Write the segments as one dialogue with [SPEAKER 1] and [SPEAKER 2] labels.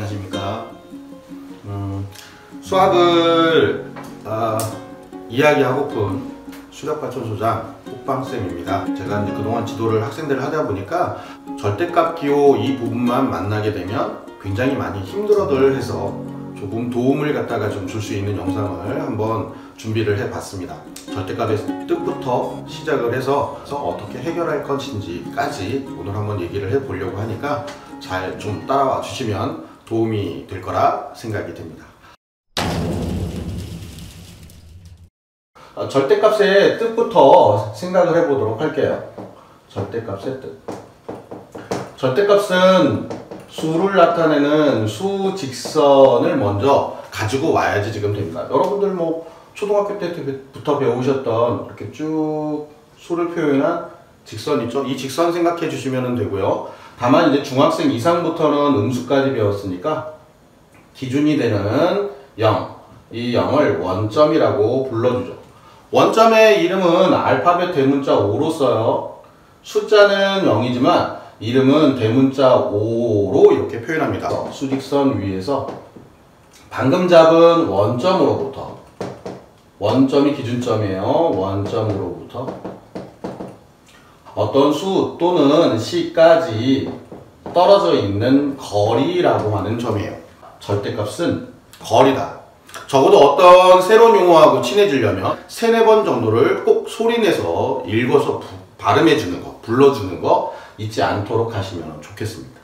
[SPEAKER 1] 안녕하십니까. 수학을 이야기하고픈 수력발전소장 호빵쌤입니다. 제가 이제 그동안 지도를 학생들을 하다 보니까 절대값 기호 이 부분만 만나게 되면 굉장히 많이 힘들어들 해서 조금 도움을 갖다가 좀 줄 수 있는 영상을 한번 준비를 해 봤습니다. 절대값의 뜻부터 시작을 해서 어떻게 해결할 것인지까지 오늘 한번 얘기를 해 보려고 하니까 잘 좀 따라와 주시면 도움이 될 거라 생각이 됩니다. 절대값의 뜻부터 생각을 해 보도록 할게요. 절대값의 뜻. 절대값은 수를 나타내는 수직선을 먼저 가지고 와야지 지금 됩니다. 여러분들 뭐 초등학교 때부터 배우셨던 이렇게 쭉 수를 표현한 직선 있죠? 이 직선 생각해 주시면 되고요. 다만 이제 중학생 이상부터는 음수까지 배웠으니까 기준이 되는 0, 이 0을 원점이라고 불러주죠. 원점의 이름은 알파벳 대문자 5로 써요. 숫자는 0이지만 이름은 대문자 5로 이렇게 표현합니다. 수직선 위에서 방금 잡은 원점으로부터, 원점이 기준점이에요. 원점으로부터 어떤 수 또는 시까지 떨어져 있는 거리라고 하는 점이에요. 절대값은 거리다. 적어도 어떤 새로운 용어하고 친해지려면 3-4번 정도를 꼭 소리내서 읽어서 발음해주는 거, 불러주는 거 잊지 않도록 하시면 좋겠습니다.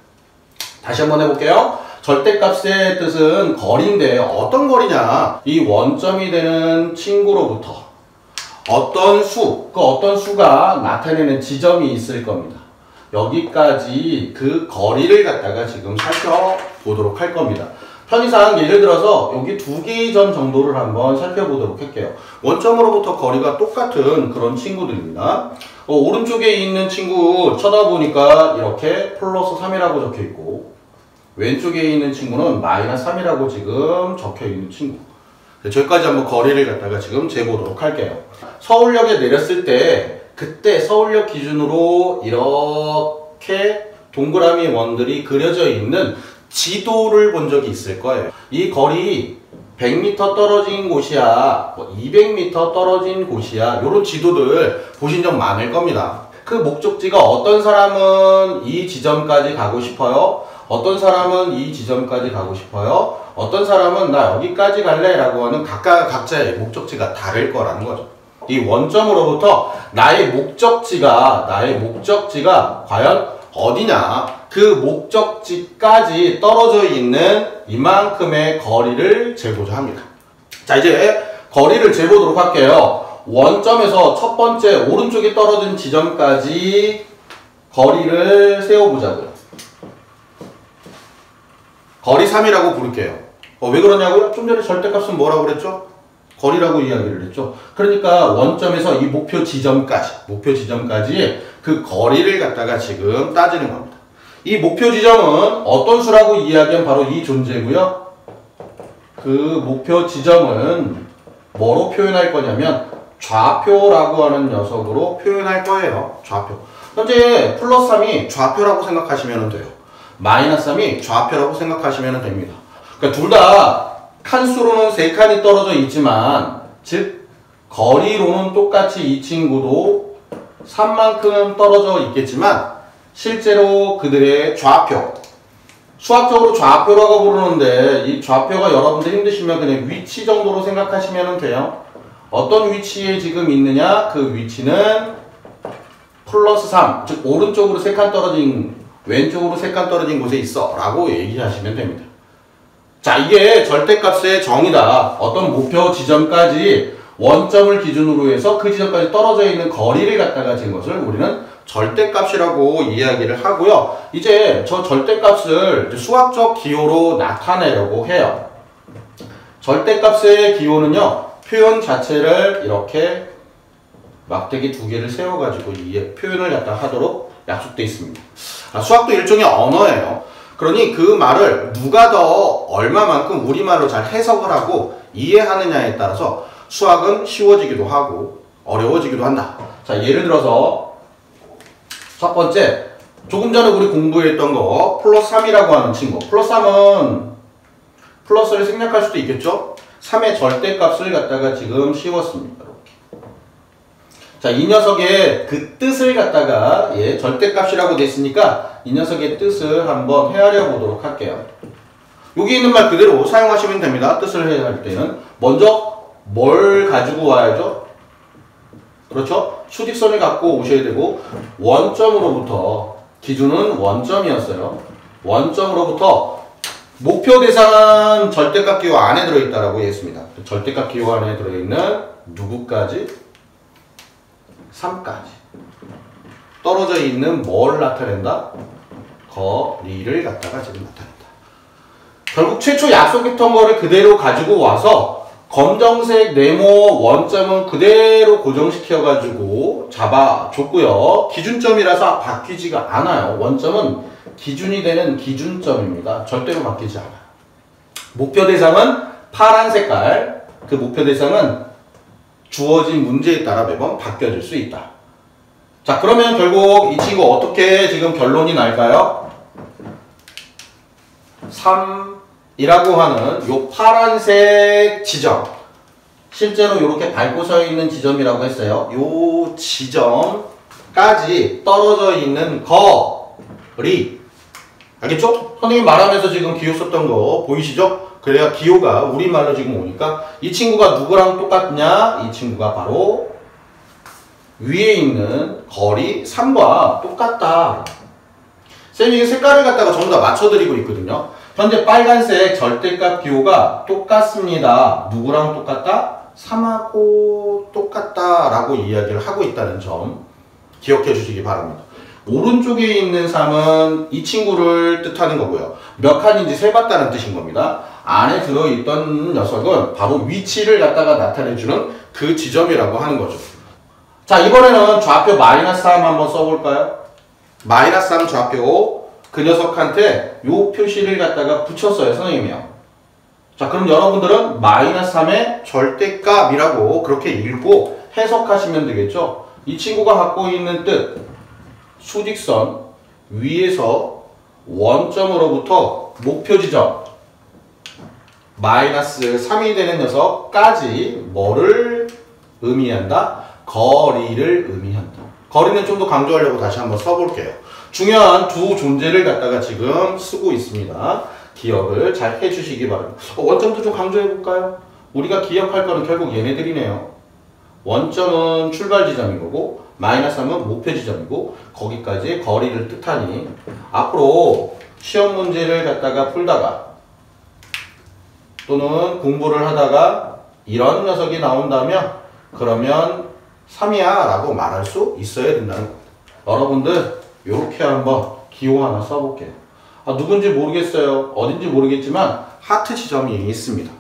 [SPEAKER 1] 다시 한번 해볼게요. 절대값의 뜻은 거리인데 어떤 거리냐? 이 원점이 되는 친구로부터 어떤 수, 그 어떤 수가 나타내는 지점이 있을 겁니다. 여기까지 그 거리를 갖다가 지금 살펴보도록 할 겁니다. 편의상 예를 들어서 여기 2개의 점 정도를 한번 살펴보도록 할게요. 원점으로부터 거리가 똑같은 그런 친구들입니다. 오른쪽에 있는 친구 쳐다보니까 이렇게 플러스 3이라고 적혀 있고, 왼쪽에 있는 친구는 마이너스 3이라고 지금 적혀 있는 친구. 저기까지 한번 거리를 갖다가 지금 재보도록 할게요. 서울역에 내렸을 때 그때 서울역 기준으로 이렇게 동그라미 원들이 그려져 있는 지도를 본 적이 있을 거예요. 이 거리 100m 떨어진 곳이야, 200m 떨어진 곳이야, 이런 지도들 보신 적 많을 겁니다. 그 목적지가 어떤 사람은 이 지점까지 가고 싶어요, 어떤 사람은 이 지점까지 가고 싶어요, 어떤 사람은 나 여기까지 갈래 라고 하는 각자의 목적지가 다를 거라는 거죠. 이 원점으로부터 나의 목적지가 과연 어디냐, 그 목적지까지 떨어져 있는 이만큼의 거리를 재보자 합니다. 자, 이제 거리를 재보도록 할게요. 원점에서 첫 번째 오른쪽에 떨어진 지점까지 거리를 세워보자고요. 거리 3이라고 부를게요. 왜 그러냐고요? 좀 전에 절대값은 뭐라고 그랬죠? 거리라고 이야기를 했죠. 그러니까 원점에서 이 목표 지점까지 그 거리를 갖다가 지금 따지는 겁니다. 이 목표 지점은 어떤 수라고 이야기하면 바로 이 존재고요. 그 목표 지점은 뭐로 표현할 거냐면 좌표라고 하는 녀석으로 표현할 거예요. 좌표. 현재 플러스 3이 좌표라고 생각하시면 돼요. 마이너스 3이 좌표라고 생각하시면 됩니다. 그러니까 둘 다 칸수로는 3칸이 떨어져 있지만, 즉 거리로는 똑같이 이 친구도 3만큼 떨어져 있겠지만 실제로 그들의 좌표, 수학적으로 좌표라고 부르는데 이 좌표가 여러분들 힘드시면 그냥 위치 정도로 생각하시면 돼요. 어떤 위치에 지금 있느냐, 그 위치는 플러스 3, 즉 오른쪽으로 3칸 떨어진, 왼쪽으로 3칸 떨어진 곳에 있어 라고 얘기하시면 됩니다. 자, 이게 절대값의 정의다. 어떤 목표 지점까지 원점을 기준으로 해서 그 지점까지 떨어져 있는 거리를 갖다가 진 것을 우리는 절대값이라고 이야기를 하고요. 이제 저 절대값을 수학적 기호로 나타내려고 해요. 절대값의 기호는요, 표현 자체를 이렇게 막대기 2개를 세워가지고 이 표현을 갖다 하도록 약속되어 있습니다. 수학도 일종의 언어예요. 그러니 그 말을 누가 더 얼마만큼 우리말로 잘 해석을 하고 이해하느냐에 따라서 수학은 쉬워지기도 하고 어려워지기도 한다. 자, 예를 들어서 첫 번째, 조금 전에 우리 공부했던 거 플러스 3이라고 하는 친구. 플러스 3은 플러스를 생략할 수도 있겠죠? 3의 절대값을 갖다가 지금 씌웠습니다. 이렇게. 자, 이 녀석의 그 뜻을 갖다가 절대값이라고 됐으니까 이 녀석의 뜻을 한번 헤아려 보도록 할게요. 여기 있는 말 그대로 사용하시면 됩니다. 뜻을 헤아릴 때는 먼저 뭘 가지고 와야죠? 그렇죠? 수직선을 갖고 오셔야 되고 원점으로부터 기준은 원점이었어요. 원점으로부터 목표 대상은 절대값 기호 안에 들어있다라고 했습니다. 절대값 기호 안에 들어있는 누구까지? 3까지. 떨어져 있는 뭘 나타낸다? 거리를 갖다가 지금 나타낸다. 결국 최초 약속했던 거를 그대로 가지고 와서 검정색 네모 원점은 그대로 고정시켜가지고 잡아줬고요. 기준점이라서 바뀌지가 않아요. 원점은 기준이 되는 기준점입니다. 절대로 바뀌지 않아요. 목표 대상은 파란 색깔. 그 목표 대상은 주어진 문제에 따라 매번 바뀌어질 수 있다. 자, 그러면 결국 이 친구 어떻게 지금 결론이 날까요? 3이라고 하는 요 파란색 지점. 실제로 이렇게 밟고 서 있는 지점이라고 했어요. 요 지점까지 떨어져 있는 거리. 알겠죠? 선생님 말하면서 지금 기호 썼던 거 보이시죠? 그래야 기호가 우리말로 지금 오니까 이 친구가 누구랑 똑같냐? 이 친구가 바로 위에 있는 거리 3과 똑같다. 쌤이 색깔을 갖다가 전부 다 맞춰드리고 있거든요. 현재 빨간색 절대값 기호가 똑같습니다. 누구랑 똑같다? 3하고 똑같다 라고 이야기를 하고 있다는 점 기억해 주시기 바랍니다. 오른쪽에 있는 3은 이 친구를 뜻하는 거고요. 몇 칸인지 세봤다는 뜻인 겁니다. 안에 들어있던 녀석은 바로 위치를 갖다가 나타내주는 그 지점이라고 하는 거죠. 자, 이번에는 좌표 -3 한번 써볼까요? -3 좌표 그 녀석한테 요 표시를 갖다가 붙였어요, 선생님이요. 자, 그럼 여러분들은 -3의 절대값이라고 그렇게 읽고 해석하시면 되겠죠? 이 친구가 갖고 있는 뜻, 수직선 위에서 원점으로부터 목표 지점 -3이 되는 녀석까지 뭐를 의미한다? 거리를 의미한다. 거리는 좀 더 강조하려고 다시 한번 써볼게요. 중요한 두 존재를 갖다가 지금 쓰고 있습니다. 기억을 잘 해주시기 바랍니다. 원점도 좀 강조해볼까요? 우리가 기억할 거는 결국 얘네들이네요. 원점은 출발 지점인 거고 -3은 목표 지점이고 거기까지 거리를 뜻하니 앞으로 시험 문제를 갖다가 풀다가 또는 공부를 하다가 이런 녀석이 나온다면 그러면 3이야 라고 말할 수 있어야 된다는 겁니다. 여러분들 이렇게 한번 기호 하나 써볼게요. 누군지 모르겠어요. 어딘지 모르겠지만 하트 지점이 있습니다.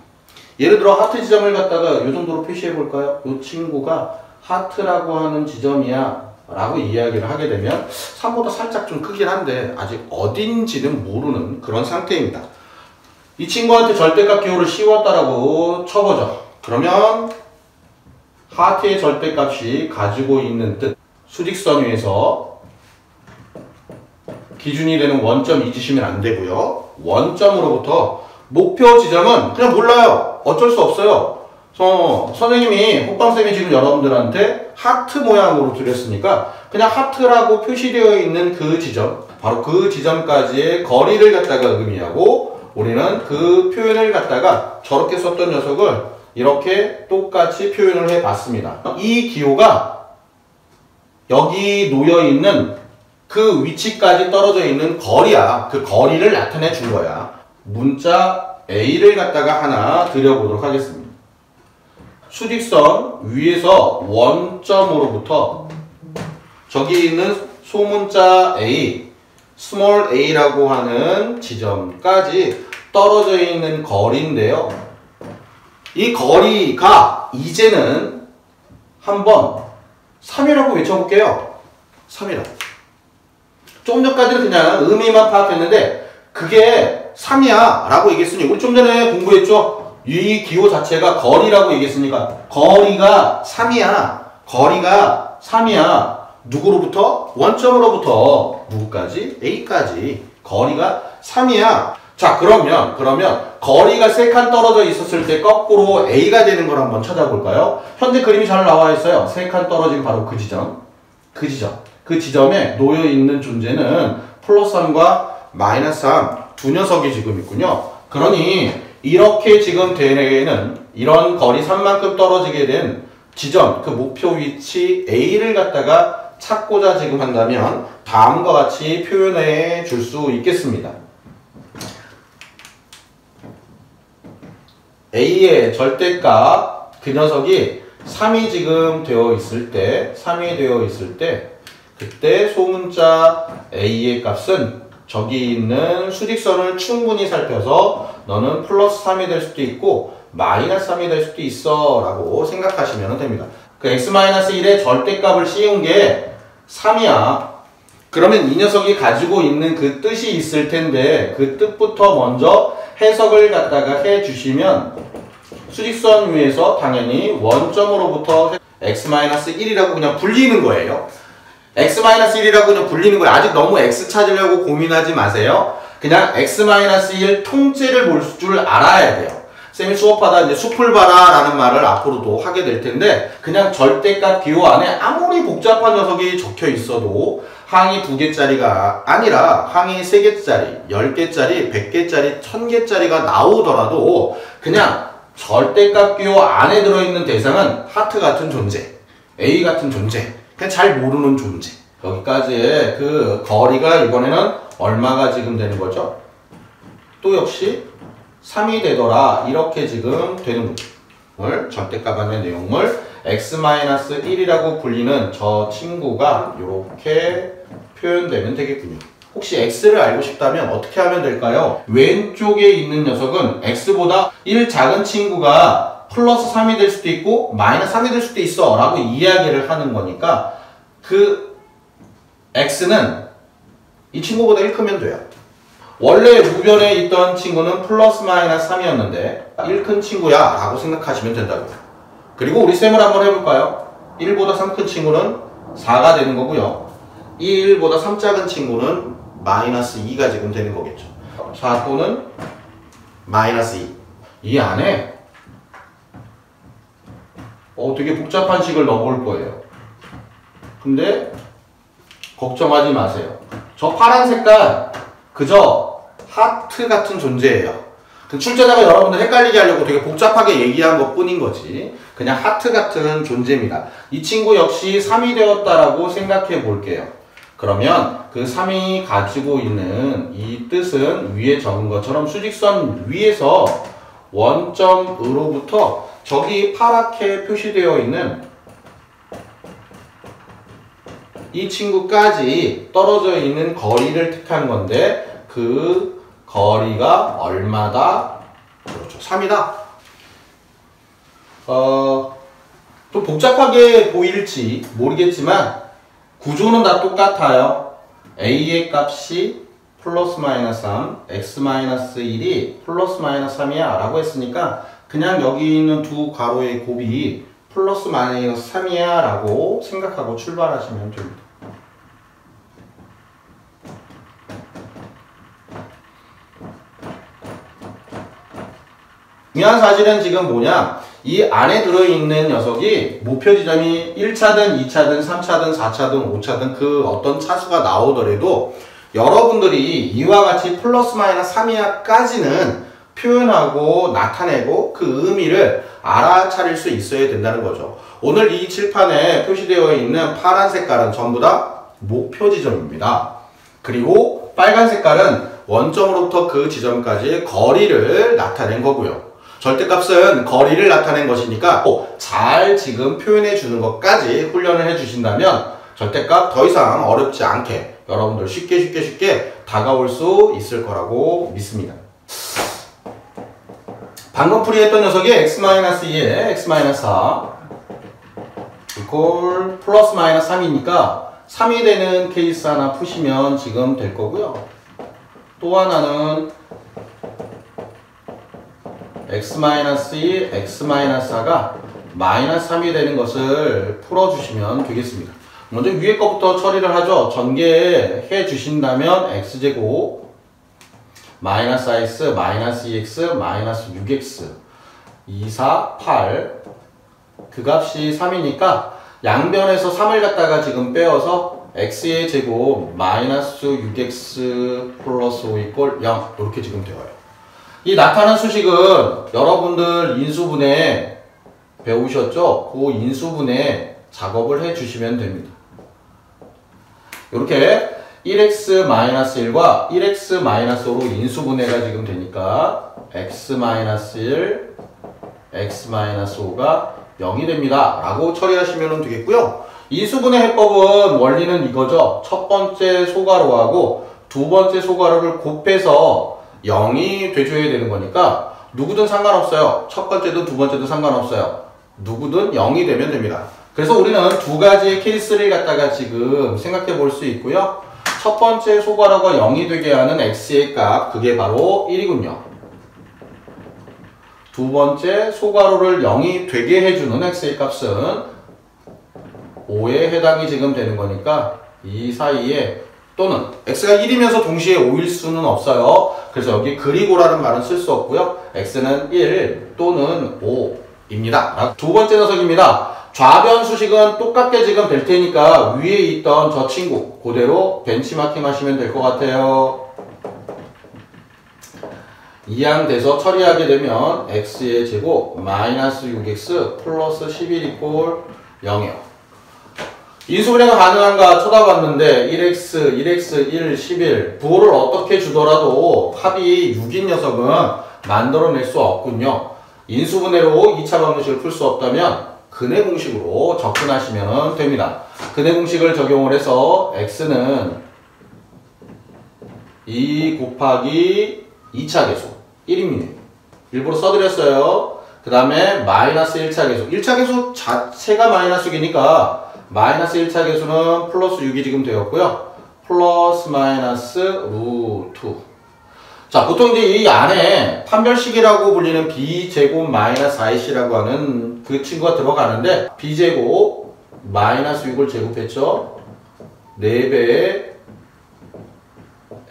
[SPEAKER 1] 예를 들어 하트 지점을 갖다가 이 정도로 표시해 볼까요? 이 친구가 하트라고 하는 지점이야 라고 이야기를 하게 되면 3보다 살짝 좀 크긴 한데 아직 어딘지는 모르는 그런 상태입니다. 이 친구한테 절대값 기호를 씌웠다라고 쳐보죠. 그러면 하트의 절대값이 가지고 있는 뜻, 수직선 위에서 기준이 되는 원점 잊으시면 안 되고요. 원점으로부터 목표 지점은 그냥 몰라요. 어쩔 수 없어요. 선생님이 호빵쌤이 지금 여러분들한테 하트 모양으로 드렸으니까 그냥 하트라고 표시되어 있는 그 지점, 바로 그 지점까지의 거리를 갖다가 의미하고 우리는 그 표현을 갖다가 저렇게 썼던 녀석을 이렇게 똑같이 표현을 해봤습니다. 이 기호가 여기 놓여있는 그 위치까지 떨어져 있는 거리야. 그 거리를 나타내 준 거야. 문자 A를 갖다가 하나 드려보도록 하겠습니다. 수직선 위에서 원점으로부터 저기 있는 소문자 A, 스몰 a라고 하는 지점까지 떨어져 있는 거리인데요. 이 거리가 이제는 한번 3이라고 외쳐볼게요. 3이라고. 조금 전까지는 그냥 의미만 파악했는데 그게 3이야 라고 얘기했으니 우리 좀 전에 공부했죠? 이 기호 자체가 거리라고 얘기했으니까 거리가 3이야. 거리가 3이야. 누구로부터? 원점으로부터 누구까지? A까지. 거리가 3이야. 자, 자, 그러면 거리가 3칸 떨어져 있었을 때 거꾸로 A가 되는 걸 한번 찾아볼까요? 현재 그림이 잘 나와 있어요. 3칸 떨어진 바로 그 지점에 놓여 있는 존재는 플러스 3과 마이너스 3 두 녀석이 지금 있군요. 그러니 이렇게 지금 되는 이런 거리 3만큼 떨어지게 된 지점, 그 목표 위치 A를 갖다가 찾고자 지금 한다면 다음과 같이 표현해 줄 수 있겠습니다. A의 절대값, 그 녀석이 3이 지금 되어 있을 때, 그때 소문자 A의 값은 저기 있는 수직선을 충분히 살펴서 너는 플러스 3이 될 수도 있고 마이너스 3이 될 수도 있어 라고 생각하시면 됩니다. 그 x-1의 절대값을 씌운 게 3이야. 그러면 이 녀석이 가지고 있는 그 뜻이 있을 텐데 그 뜻부터 먼저 해석을 갖다가 해주시면 수직선 위에서 당연히 원점으로부터 x-1이라고 그냥 불리는 거예요. x-1이라고 그냥 불리는 거예요. 아직 너무 x 찾으려고 고민하지 마세요. 그냥 x-1 통째를 볼 줄 알아야 돼요. 쌤이 수업하다 이제 숲을 봐라 라는 말을 앞으로도 하게 될 텐데 그냥 절대값 기호 안에 아무리 복잡한 녀석이 적혀 있어도 항이 2개짜리가 아니라 항이 3개짜리, 10개짜리, 100개짜리, 1000개짜리가 나오더라도 그냥 절대값 기호 안에 들어있는 대상은 하트 같은 존재, A 같은 존재, 그냥 잘 모르는 존재. 여기까지의 그 거리가 이번에는 얼마가 지금 되는 거죠? 또 역시 3이 되더라. 이렇게 지금 되는 거죠. 절대값 안의 내용을 x-1이라고 불리는 저 친구가 이렇게 표현되면 되겠군요. 혹시 x를 알고 싶다면 어떻게 하면 될까요? 왼쪽에 있는 녀석은 x보다 1 작은 친구가 플러스 3이 될 수도 있고 마이너스 3이 될 수도 있어 라고 이야기를 하는 거니까 그 x는 이 친구보다 1 크면 돼요. 원래 우변에 있던 친구는 플러스 마이너스 3이었는데 1 큰 친구야 라고 생각하시면 된다고요. 그리고 우리 셈을 한번 해볼까요? 1보다 3 큰 친구는 4가 되는 거고요. 1보다 3 작은 친구는 마이너스 2가 지금 되는 거겠죠. 4 또는 마이너스 2. 이 안에 되게 복잡한 식을 넣어볼 거예요. 근데 걱정하지 마세요. 저 파란 색깔 그저 하트 같은 존재예요. 출제자가 여러분들 헷갈리게 하려고 되게 복잡하게 얘기한 것 뿐인 거지. 그냥 하트 같은 존재입니다. 이 친구 역시 3이 되었다라고 생각해 볼게요. 그러면 그 3이 가지고 있는 이 뜻은 위에 적은 것처럼 수직선 위에서 원점으로부터 저기 파랗게 표시되어 있는 이 친구까지 떨어져 있는 거리를 택한 건데 그 거리가 얼마다? 그렇죠. 3이다. 좀 복잡하게 보일지 모르겠지만 구조는 다 똑같아요. A의 값이 플러스 마이너스 3, x 마이너스 1이 플러스 마이너스 3이야 라고 했으니까 그냥 여기 있는 두 가로의 곱이 플러스 마이너스 3이야 라고 생각하고 출발하시면 됩니다. 중요한 사실은 지금 뭐냐, 이 안에 들어있는 녀석이 목표 지점이 1차든 2차든 3차든 4차든 5차든 그 어떤 차수가 나오더라도 여러분들이 이와 같이 플러스 마이너스 3이하까지는 표현하고 나타내고 그 의미를 알아차릴 수 있어야 된다는 거죠. 오늘 이 칠판에 표시되어 있는 파란 색깔은 전부 다 목표 지점입니다. 그리고 빨간 색깔은 원점으로부터 그 지점까지의 거리를 나타낸 거고요. 절대값은 거리를 나타낸 것이니까 잘 지금 표현해 주는 것까지 훈련을 해 주신다면 절대값 더 이상 어렵지 않게 여러분들 쉽게 다가올 수 있을 거라고 믿습니다. 방금 풀이했던 녀석이 x-2에 x-4 이퀄 플러스 마이너스 3이니까 3이 되는 케이스 하나 푸시면 지금 될 거고요. 또 하나는 x-2, x-4가 마이너스 3이 되는 것을 풀어주시면 되겠습니다. 먼저 위에 거부터 처리를 하죠. 전개해 주신다면 x제곱 마이너스 IX, 마이너스 2X, 마이너스 6X 2, 4, 8 그 값이 3이니까 양변에서 3을 갖다가 지금 빼어서 x의 제곱 마이너스 6x 플러스 5 이꼴 0 이렇게 지금 되어요. 이 나타난 수식은 여러분들 인수분해 배우셨죠? 그 인수분해 작업을 해주시면 됩니다. 이렇게 1x-1과 1x-5로 인수분해가 지금 되니까 x-1, x-5가 0이 됩니다. 라고 처리하시면 되겠고요. 인수분해 해법은 원리는 이거죠. 첫 번째 소괄호하고 두 번째 소괄호를 곱해서 0이 돼줘야 되는 거니까 누구든 상관없어요. 첫 번째도 두 번째도 상관없어요. 누구든 0이 되면 됩니다. 그래서 우리는 두 가지의 케이스를 갖다가 지금 생각해 볼 수 있고요. 첫 번째 소괄호가 0이 되게 하는 x의 값, 그게 바로 1이군요. 두 번째 소괄호를 0이 되게 해주는 x의 값은 5에 해당이 지금 되는 거니까 이 사이에 또는 x가 1이면서 동시에 5일 수는 없어요. 그래서 여기 그리고라는 말은 쓸 수 없고요. x는 1 또는 5입니다. 두 번째 녀석입니다. 좌변 수식은 똑같게 지금 될 테니까 위에 있던 저 친구 그대로 벤치마킹 하시면 될 것 같아요. 이항돼서 처리하게 되면 x의 제곱 마이너스 6x 플러스 11 이꼴 0이요. 인수분해가 가능한가 쳐다봤는데 1x, 1x, 1, 11 부호를 어떻게 주더라도 합이 6인 녀석은 만들어낼 수 없군요. 인수분해로 2차 방정식을 풀 수 없다면 근해 공식으로 접근하시면 됩니다. 근해 공식을 적용을 해서 x는 2 곱하기 2차 계수 1입니다. 일부러 써드렸어요. 그 다음에 마이너스 1차 계수 1차 계수 자체가 마이너스 6이니까 마이너스 1차 계수는 플러스 6이 지금 되었고요. 플러스 마이너스 루트. 자, 보통 이제 이 안에 판별식이라고 불리는 b제곱 마이너스 4ac라고 하는 그 친구가 들어가는데 b제곱 마이너스 6을 제곱했죠. 4배의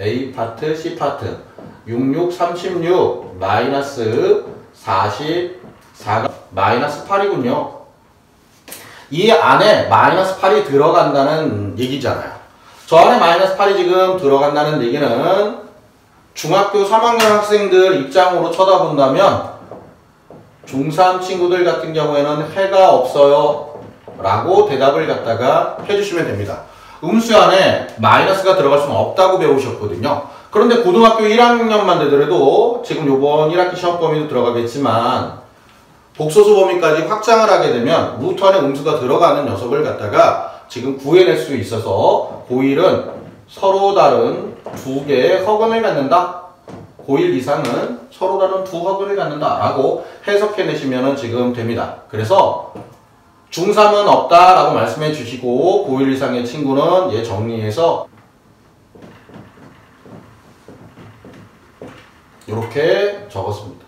[SPEAKER 1] a파트 c파트 66, 36 마이너스 44가 마이너스 8이군요. 이 안에 마이너스 8이 들어간다는 얘기잖아요. 저 안에 마이너스 8이 지금 들어간다는 얘기는 중학교 3학년 학생들 입장으로 쳐다본다면 중3 친구들 같은 경우에는 해가 없어요 라고 대답을 갖다가 해주시면 됩니다. 음수 안에 마이너스가 들어갈 수는 없다고 배우셨거든요. 그런데 고등학교 1학년만 되더라도 지금 요번 1학기 시험 범위도 들어가겠지만 복소수 범위까지 확장을 하게 되면 루트 안에 음수가 들어가는 녀석을 갖다가 지금 구해낼 수 있어서 고1은 서로 다른 두 개의 허근을 갖는다. 고1 이상은 서로 다른 두 허근을 갖는다 라고 해석해내시면 지금 됩니다. 그래서 중3은 없다 라고 말씀해 주시고 고1 이상의 친구는 얘 정리해서 이렇게 적었습니다.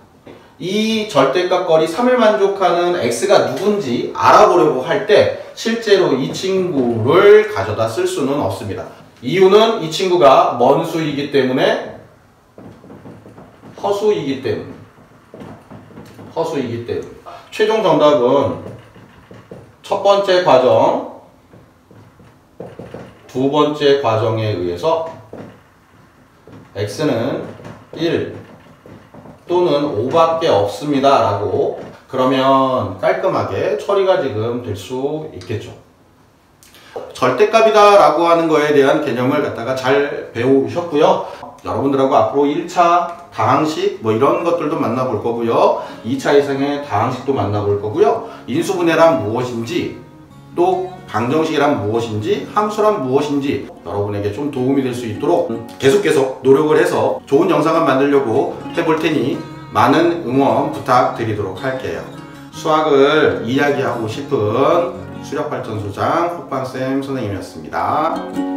[SPEAKER 1] 이 절대값 거리 3을 만족하는 x가 누군지 알아보려고 할 때 실제로 이 친구를 가져다 쓸 수는 없습니다. 이유는 이 친구가 먼 수이기 때문에 허수이기 때문에 최종 정답은 첫 번째 과정, 두 번째 과정에 의해서 x는 1 또는 5밖에 없습니다 라고 그러면 깔끔하게 처리가 지금 될 수 있겠죠. 절대값이다 라고 하는 거에 대한 개념을 갖다가 잘 배우셨고요. 여러분들하고 앞으로 1차 다항식 뭐 이런 것들도 만나볼 거고요. 2차 이상의 다항식도 만나볼 거고요. 인수분해란 무엇인지 또 방정식이란 무엇인지 함수란 무엇인지 여러분에게 좀 도움이 될 수 있도록 계속 노력을 해서 좋은 영상을 만들려고 해볼 테니 많은 응원 부탁드리도록 할게요. 수학을 이야기하고 싶은 수력발전소장 호빵쌤 선생님이었습니다.